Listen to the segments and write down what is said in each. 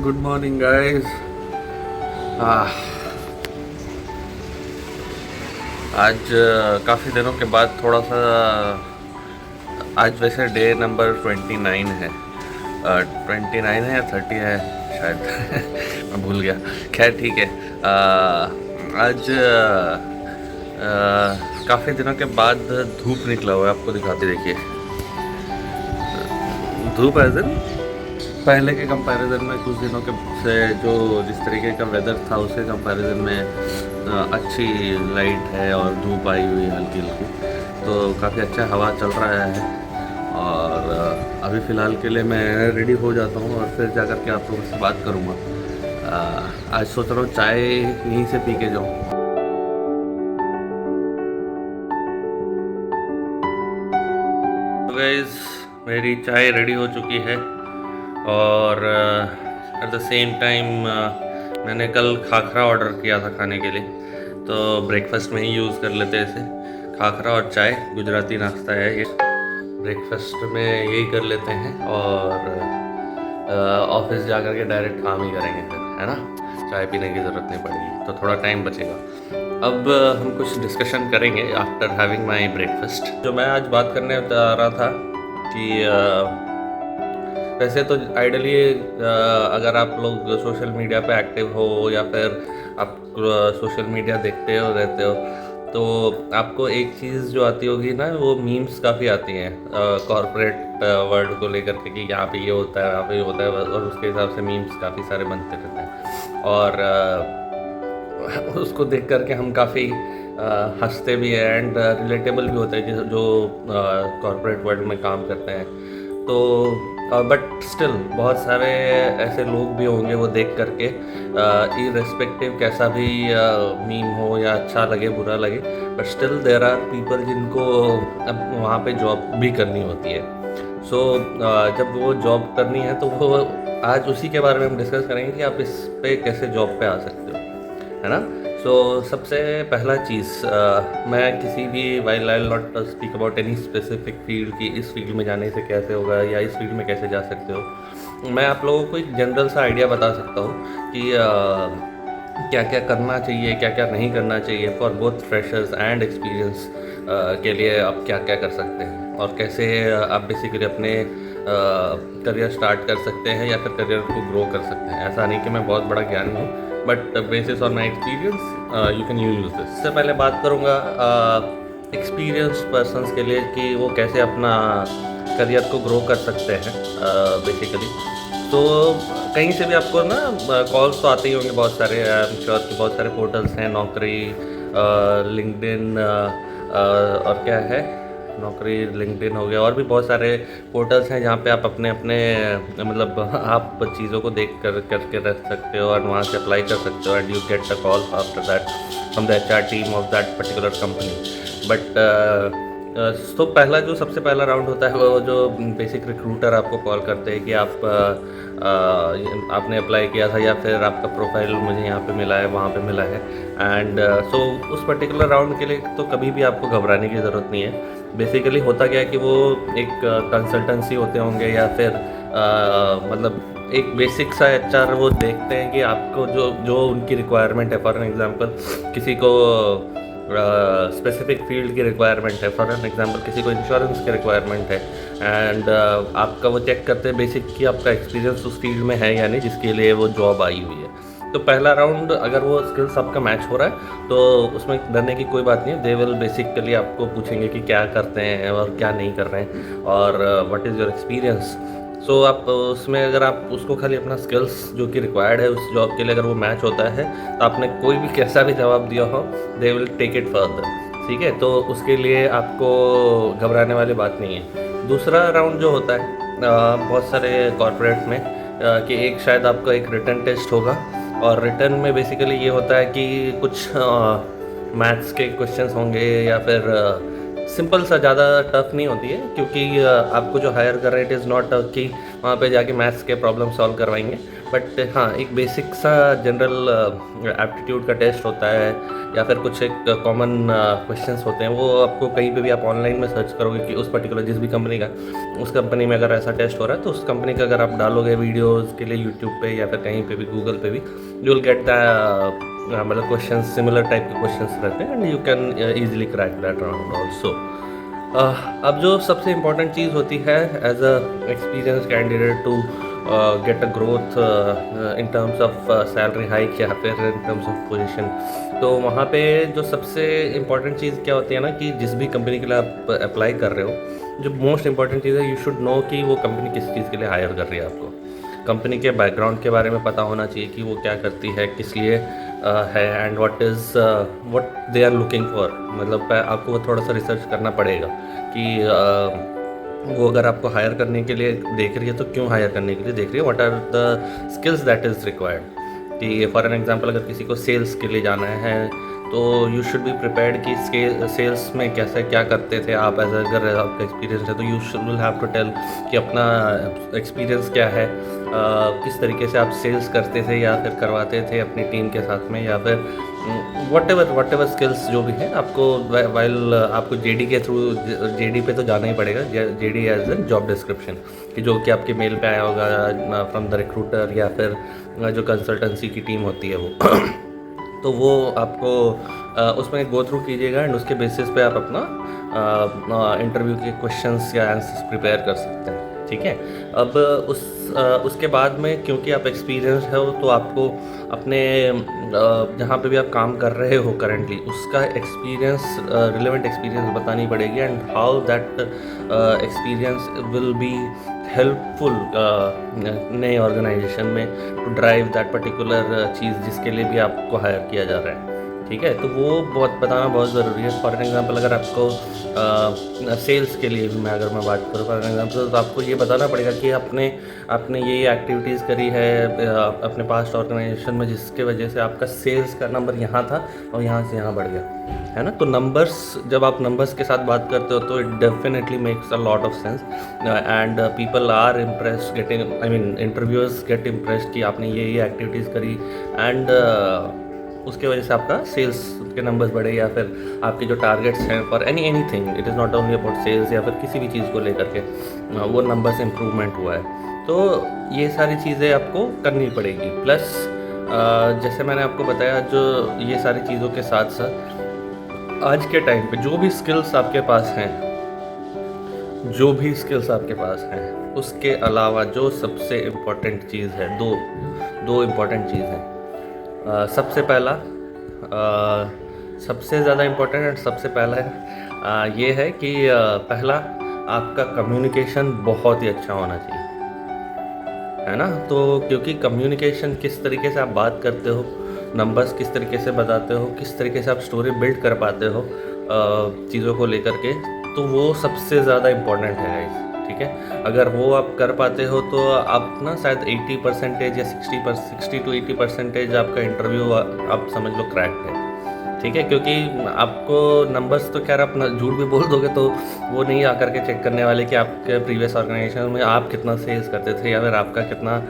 Good morning guys. आज काफ़ी दिनों के बाद थोड़ा सा आज वैसे डे नंबर 29 है। 29 है या 30 है शायद मैं भूल गया। खैर ठीक है। आज काफ़ी दिनों के बाद धूप निकला हुआ है, आपको दिखाते देखिए। धूप एज इन पहले के कंपैरिजन में कुछ दिनों के से जो जिस तरीके का वेदर था उसके कंपैरिजन में अच्छी लाइट है और धूप आई हुई है हल्की हल्की, तो काफ़ी अच्छा हवा चल रहा है। और अभी फ़िलहाल के लिए मैं रेडी हो जाता हूँ और फिर जा कर के आप लोगों से बात करूँगा। आज सोच रहा हूँ चाय यहीं से पी के जाऊँ। तो गाइस मेरी चाय रेडी हो चुकी है और एट द सेम टाइम मैंने कल खाखरा ऑर्डर किया था खाने के लिए, तो ब्रेकफास्ट में ही यूज़ कर लेते हैं इसे। खाखरा और चाय गुजराती नाश्ता है ये, ब्रेकफास्ट में यही कर लेते हैं और ऑफिस जा कर के डायरेक्ट काम ही करेंगे फिर, है ना। चाय पीने की ज़रूरत नहीं पड़ेगी, तो थोड़ा टाइम बचेगा। अब हम कुछ डिस्कशन करेंगे आफ्टर हैविंग माई ब्रेकफास्ट। जो मैं आज बात करने जा रहा था कि वैसे तो आइडली अगर आप लोग सोशल मीडिया पे एक्टिव हो या फिर आप सोशल मीडिया देखते हो रहते हो, तो आपको एक चीज़ जो आती होगी ना, वो मीम्स काफ़ी आती हैं कॉर्पोरेट वर्ल्ड को लेकर के कि यहाँ पे ये होता है, यहाँ पे ये होता है, और उसके हिसाब से मीम्स काफ़ी सारे बनते रहते हैं। और उसको देख करके हम काफ़ी हंसते भी हैं एंड रिलेटेबल भी होते हैं जो कॉर्पोरेट वर्ल्ड में काम करते हैं। तो बट स्टिल बहुत सारे ऐसे लोग भी होंगे वो देख करके इररिस्पेक्टिव कैसा भी मीम हो या अच्छा लगे बुरा लगे, but still there are people जिनको अब वहाँ पे जॉब भी करनी होती है। सो जब वो जॉब करनी है तो वो आज उसी के बारे में हम डिस्कस करेंगे कि आप इस पे कैसे जॉब पे आ सकते हो, है ना। सो सबसे पहला चीज़, मैं किसी भी while I not speak about any specific field कि इस फील्ड में जाने से कैसे होगा या इस फील्ड में कैसे जा सकते हो। मैं आप लोगों को एक जनरल सा आइडिया बता सकता हूँ कि क्या क्या करना चाहिए, क्या क्या नहीं करना चाहिए for both freshers and experience के लिए आप क्या क्या कर सकते हैं और कैसे आप बेसिकली अपने करियर स्टार्ट कर सकते हैं या फिर करियर को ग्रो कर सकते हैं। ऐसा नहीं कि मैं बहुत बड़ा ज्ञानी हूँ, but basis on my experience you can use this. इससे पहले बात करूँगा एक्सपीरियंस पर्सनस के लिए कि वो कैसे अपना करियर को ग्रो कर सकते हैं बेसिकली। तो कहीं से भी आपको ना कॉल्स तो आते ही होंगे बहुत सारे, आई एम श्योर कि बहुत सारे पोर्टल्स हैं, नौकरी, लिंक्डइन और क्या है, नौकरी, लिंक्डइन हो गया, और भी बहुत सारे पोर्टल्स हैं जहाँ पे आप अपने अपने मतलब आप चीज़ों को देख करके रख सकते हो और वहाँ से अप्लाई कर सकते हो and you get a call after that from the HR team of that particular company. But तो पहला जो सबसे पहला राउंड होता है वो जो बेसिक रिक्रूटर आपको कॉल करते हैं कि आपने अप्लाई किया था या फिर आपका प्रोफाइल मुझे यहाँ पे मिला है, वहाँ पे मिला है। एंड सो उस पर्टिकुलर राउंड के लिए तो कभी भी आपको घबराने की ज़रूरत नहीं है। बेसिकली होता क्या है कि वो एक कंसल्टेंसी होते होंगे या फिर मतलब एक बेसिक सा एचआर वो देखते हैं कि आपको जो उनकी रिक्वायरमेंट है। फॉर एन एग्जांपल किसी को स्पेसिफिक फील्ड की रिक्वायरमेंट है, फॉर एन एग्जांपल किसी को इंश्योरेंस की रिक्वायरमेंट है, एंड आपका वो चेक करते हैं बेसिक कि आपका एक्सपीरियंस उस फील्ड में है या नहीं जिसके लिए वो जॉब आई हुई है। तो पहला राउंड अगर वो स्किल्स आपका मैच हो रहा है तो उसमें डरने की कोई बात नहीं है। दे विल बेसिकली आपको पूछेंगे कि क्या करते हैं और क्या नहीं कर रहे हैं और व्हाट इज़ योर एक्सपीरियंस। सो आप उसमें अगर आप उसको खाली अपना स्किल्स जो कि रिक्वायर्ड है उस जॉब के लिए अगर वो मैच होता है तो आपने कोई भी कैसा भी जवाब दिया हो, they will take it further, ठीक है। तो उसके लिए आपको घबराने वाली बात नहीं है। दूसरा राउंड जो होता है बहुत सारे कॉर्पोरेट में कि एक शायद आपका एक रिटन टेस्ट होगा, और रिटन में बेसिकली ये होता है कि कुछ मैथ्स के क्वेश्चंस होंगे या फिर सिंपल सा, ज़्यादा टफ नहीं होती है क्योंकि आपको जो हायर कर रहे हैं इट इज़ नॉट कि वहाँ पे जाके मैथ्स के प्रॉब्लम सॉल्व करवाएंगे, बट हाँ, एक बेसिक सा जनरल एप्टीट्यूड का टेस्ट होता है, या फिर कुछ एक कॉमन क्वेश्चंस होते हैं, वो आपको कहीं पे भी आप ऑनलाइन में सर्च करोगे कि उस पर्टिकुलर जिस भी कंपनी का, उस कंपनी में अगर ऐसा टेस्ट हो रहा है तो उस कंपनी का अगर आप डालोगे वीडियोज़ के लिए यूट्यूब पे या फिर कहीं पे भी गूगल पे भी, यू विल गेट द मतलब क्वेश्चन सिमिलर टाइप के क्वेश्चंस रहते हैं, and you can easily crack that round also. अब जो सबसे इम्पॉर्टेंट चीज़ होती है as a experience candidate to get a growth in terms of salary hike या फिर इन टर्म्स ऑफ पोजीशन, तो वहाँ पे जो सबसे इम्पॉर्टेंट चीज़ क्या होती है ना, कि जिस भी कंपनी के लिए आप अप्लाई कर रहे हो, जो मोस्ट इम्पॉर्टेंट चीज़ है, यू शुड नो कि वो कंपनी किस चीज़ के लिए हायर कर रही है आपको। कंपनी के बैकग्राउंड के बारे में पता होना चाहिए कि वो क्या करती है, किस लिए है, and what they are looking for. मतलब आपको वो थोड़ा सा रिसर्च करना पड़ेगा कि वो अगर आपको हायर करने के लिए देख रही है तो क्यों हायर करने के लिए देख रही है, what are the skills that is required. कि फॉर एन एग्जांपल अगर किसी को सेल्स के लिए जाना है तो यू शुड बी प्रिपेयर्ड कि सेल्स में कैसे क्या करते थे आप, एज अगर आपका एक्सपीरियंस है तो you should will have to tell कि अपना एक्सपीरियंस क्या है, किस तरीके से आप सेल्स करते थे या फिर करवाते थे अपनी टीम के साथ में, या फिर वट एवर स्किल्स जो भी है आपको, वाइल आपको जेडी के थ्रू, जेडी पे तो जाना ही पड़ेगा, JD as a job description, कि जो कि आपके मेल पे आया होगा फ्रॉम द रिक्रूटर या फिर जो कंसल्टेंसी की टीम होती है वो तो वो आपको उसमें गो थ्रू कीजिएगा, एंड उसके बेसिस पे आप अपना इंटरव्यू के क्वेश्चंस या आंसर्स प्रिपेयर कर सकते हैं। ठीक है, अब उसके बाद में क्योंकि आप एक्सपीरियंस हो तो आपको अपने जहाँ पे भी आप काम कर रहे हो करंटली, उसका एक्सपीरियंस, रिलेवेंट एक्सपीरियंस बतानी पड़ेगी, and how that experience will be helpful नए ऑर्गेनाइजेशन में टू ड्राइव दैट पर्टिकुलर चीज़ जिसके लिए भी आपको हायर किया जा रहा है। ठीक है, तो वो बहुत बताना बहुत ज़रूरी है। फॉर एग्जांपल अगर आपको सेल्स के लिए भी अगर मैं बात करूँ फॉर एग्जांपल, तो आपको ये बताना पड़ेगा कि आपने ये एक्टिविटीज़ करी है अपने पास्ट ऑर्गेनाइजेशन में, जिसके वजह से आपका सेल्स का नंबर यहाँ था और यहाँ से यहाँ बढ़ गया, है ना। तो नंबर्स, जब आप नंबर्स के साथ बात करते हो तो it definitely makes a lot of sense, and people are impressed getting, I mean interviewers get impressed कि आपने ये एक्टिविटीज़ करी, एंड उसके वजह से आपका सेल्स के नंबर्स बढ़े, या फिर आपके जो टारगेट्स हैं for anything, it is not only about sales, या फिर किसी भी चीज़ को लेकर के वो नंबर्स इम्प्रूवमेंट हुआ है। तो ये सारी चीज़ें आपको करनी पड़ेगी। प्लस जैसे मैंने आपको बताया, जो ये सारी चीज़ों के साथ साथ आज के टाइम पे जो भी स्किल्स आपके पास हैं, उसके अलावा जो सबसे इम्पॉर्टेंट चीज़ है, दो इम्पॉर्टेंट चीज़ हैं। सबसे पहला, सबसे ज़्यादा इम्पोर्टेंट एंड सबसे पहला है ये है कि पहला, आपका कम्युनिकेशन बहुत ही अच्छा होना चाहिए, है ना। तो क्योंकि कम्युनिकेशन, किस तरीके से आप बात करते हो, नंबर्स किस तरीके से बताते हो, किस तरीके से आप स्टोरी बिल्ड कर पाते हो चीज़ों को लेकर के, तो वो सबसे ज़्यादा इम्पोर्टेंट है गाइस। ठीक है, अगर वो आप कर पाते हो तो आप ना शायद 80% या 60 to 80% आपका इंटरव्यू आप समझ लो क्रैक्ड है। ठीक है, क्योंकि आपको नंबर्स तो खैर आप झूठ भी बोल दोगे तो वो नहीं आकर के चेक करने वाले कि आपके प्रीवियस ऑर्गेनाइजेशन में आप कितना सेल्स करते थे या फिर आपका कितना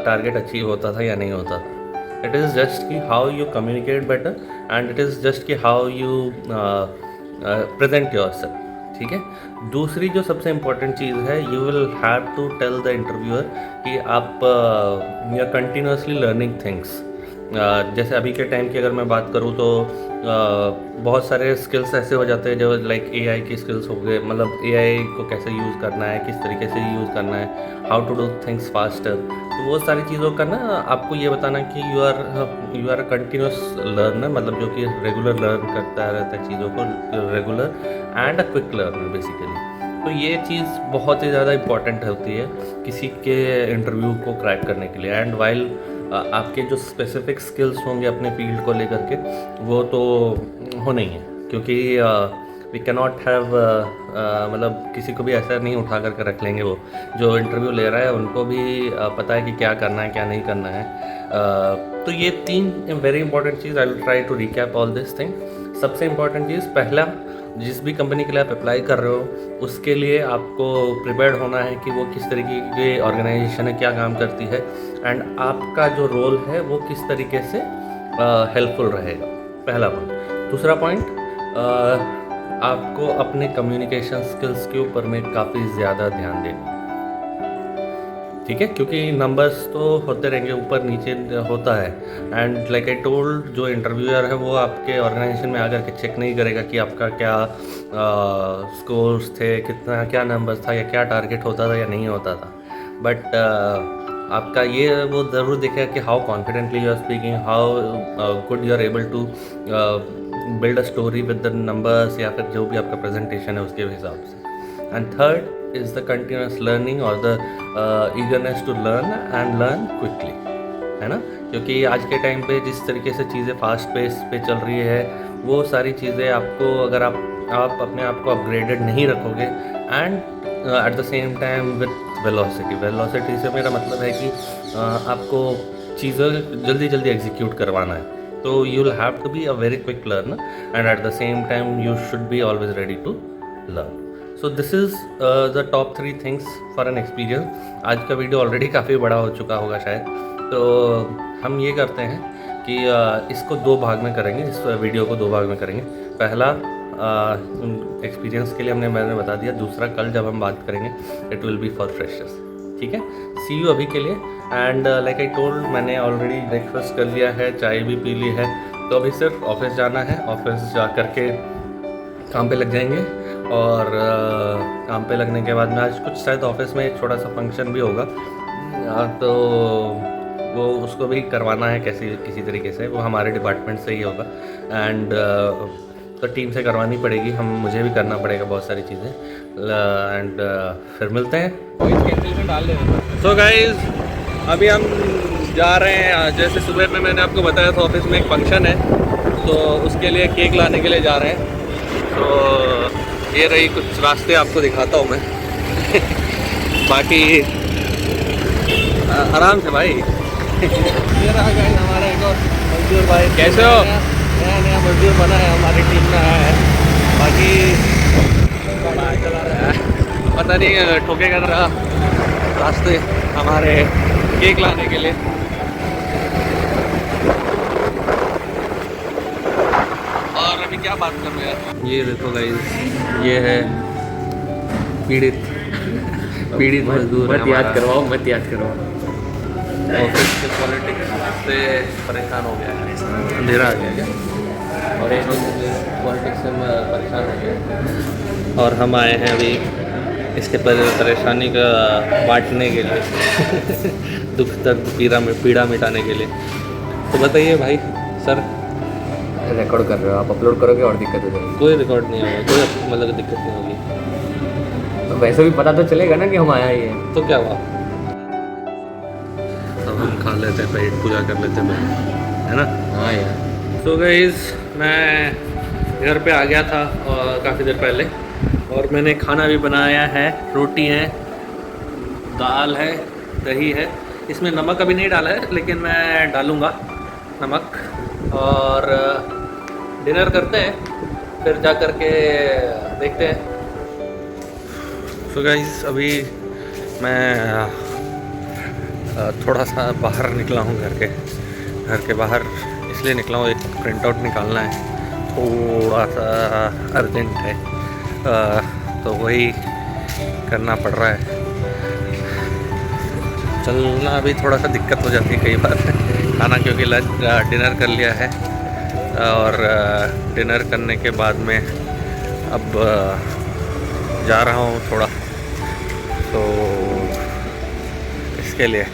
टारगेट अचीव होता था या नहीं होता था। इट इज़ जस्ट कि how you communicate better, and it is just कि हाउ यू प्रेजेंट योरसेल्फ। ठीक है, दूसरी जो सबसे इम्पोर्टेंट चीज़ है, you will have to tell the interviewer कि आप you are continuously learning things. जैसे अभी के टाइम की अगर मैं बात करूँ तो बहुत सारे स्किल्स ऐसे हो जाते हैं जो लाइक एआई की स्किल्स हो गए, मतलब एआई को कैसे यूज़ करना है, किस तरीके से यूज़ करना है, how to do things faster. तो वो सारी चीज़ों का ना आपको ये बताना कि यू आर कंटिन्यूस लर्नर, मतलब जो कि रेगुलर लर्न करता रहता है चीज़ों को, regular and a quick learner basically. तो ये चीज़ बहुत ही ज़्यादा इम्पॉर्टेंट होती है किसी के इंटरव्यू को क्रैक करने के लिए। एंड वाइल आपके जो स्पेसिफिक स्किल्स होंगे अपने फील्ड को लेकर के, वो तो होने ही है, क्योंकि वी कैन नॉट हैव, मतलब किसी को भी ऐसा नहीं उठा करके रख लेंगे। वो जो इंटरव्यू ले रहा है उनको भी पता है कि क्या करना है क्या नहीं करना है। तो ये 3 वेरी इंपॉर्टेंट चीज़, I will try to recap all this thing. सबसे इम्पॉर्टेंट चीज़, पहला, जिस भी कंपनी के लिए आप अप्लाई कर रहे हो उसके लिए आपको प्रिपेयर्ड होना है कि वो किस तरीके की ऑर्गेनाइजेशन है, क्या काम करती है, एंड आपका जो रोल है वो किस तरीके से हेल्पफुल रहेगा, पहला पॉइंट। दूसरा पॉइंट, आपको अपने कम्युनिकेशन स्किल्स के ऊपर में काफ़ी ज़्यादा ध्यान देना, ठीक है, क्योंकि नंबर्स तो होते रहेंगे, ऊपर नीचे होता है। एंड लाइक आई टोल्ड, जो इंटरव्यूअर है वो आपके ऑर्गेनाइजेशन में आकर के चेक नहीं करेगा कि आपका क्या स्कोर्स थे, कितना क्या नंबर्स था, या क्या टारगेट होता था या नहीं होता था, बट आपका ये वो ज़रूर देखेगा कि how confidently you are speaking, how good you are able to build a story with the numbers, या फिर जो भी आपका प्रेजेंटेशन है उसके हिसाब से। And third is the continuous learning or the eagerness to learn and learn quickly, है ना, क्योंकि आज के टाइम पे जिस तरीके से चीज़ें फास्ट पेस पे चल रही है, वो सारी चीज़ें आपको, अगर आप अपने आप को अपग्रेडेड नहीं रखोगे, and at the same time with velocity से मेरा मतलब है कि आपको चीज़ें जल्दी जल्दी एग्जीक्यूट करवाना है, तो you will have to be a very quick learner, and at the same time you should be always ready to learn. So this is the top 3 things for an experience. आज का video already काफ़ी बड़ा हो चुका होगा शायद, तो हम ये करते हैं कि इसको 2 भाग में करेंगे, इस वीडियो को 2 भाग में करेंगे। पहला एक्सपीरियंस के लिए मैंने बता दिया, दूसरा कल जब हम बात करेंगे it will be for freshers, ठीक है। सी यू अभी के लिए। एंड लाइक आई टोल्ड, मैंने ऑलरेडी ब्रेकफास्ट कर लिया है, चाय भी पी ली है, तो अभी सिर्फ ऑफिस जाना है। ऑफिस जा कर के काम पे लग जाएंगे, और काम पे लगने के बाद में आज कुछ शायद ऑफिस में एक छोटा सा फंक्शन भी होगा, तो वो उसको भी करवाना है किसी तरीके से, वो हमारे डिपार्टमेंट से ही होगा, एंड तो टीम से करवानी पड़ेगी, मुझे भी करना पड़ेगा बहुत सारी चीज़ें, एंड फिर मिलते हैं। सो गाइज, अभी हम जा रहे हैं, जैसे सुबह में मैंने आपको बताया था ऑफिस में एक फंक्शन है, तो उसके लिए केक लाने के लिए जा रहे हैं। तो ये रही कुछ रास्ते, आपको दिखाता हूँ मैं बाकी आराम से भाई। ये रहा गाइस हमारा एक और मजदूर भाई, कैसे हो? नया मजदूर बना है, हमारी टीम में आया है, बाकी चला रहा है, पता नहीं ठोकेगा ना रास्ते हमारे केक लाने के लिए। और अभी क्या बात कर रहे हैं, ये देखो गाइस, ये है पीड़ित मजदूर, मत याद करवाओ। ऑफिस के पॉलिटिक्स से परेशान हो गया है, अंधेरा आ गया क्या, और पॉलिटिक्स से परेशान हो गया, और हम आए हैं अभी इसके परेशानी का बांटने के लिए दुख दर्द पीड़ा मिटाने के लिए। तो बताइए भाई सर। रिकॉर्ड कर रहे हो आप, अपलोड करोगे और दिक्कत हो जाएगी। कोई रिकॉर्ड नहीं होगा, कोई मतलब दिक्कत नहीं होगी, तो वैसे भी पता तो चलेगा ना कि हम आया ही है। तो क्या हुआ, तब हम खा लेते हैं, पेट पूजा कर लेते हैं, है ना। हाँ यार। तो गाइस, मैं घर पे आ गया था काफ़ी देर पहले, और मैंने खाना भी बनाया है, रोटी है, दाल है, दही है, इसमें नमक अभी नहीं डाला है, लेकिन मैं डालूँगा नमक, और डिनर करते हैं, फिर जा कर के देखते हैं। सो गाइस, अभी मैं थोड़ा सा बाहर निकला हूँ, घर के बाहर इसलिए निकला हूँ, एक प्रिंट आउट निकालना है, थोड़ा सा अर्जेंट है, तो वही करना पड़ रहा है। चलना अभी थोड़ा सा दिक्कत हो जाती है कई बार खाना, क्योंकि डिनर कर लिया है, और डिनर करने के बाद में अब जा रहा हूँ थोड़ा, तो इसके लिए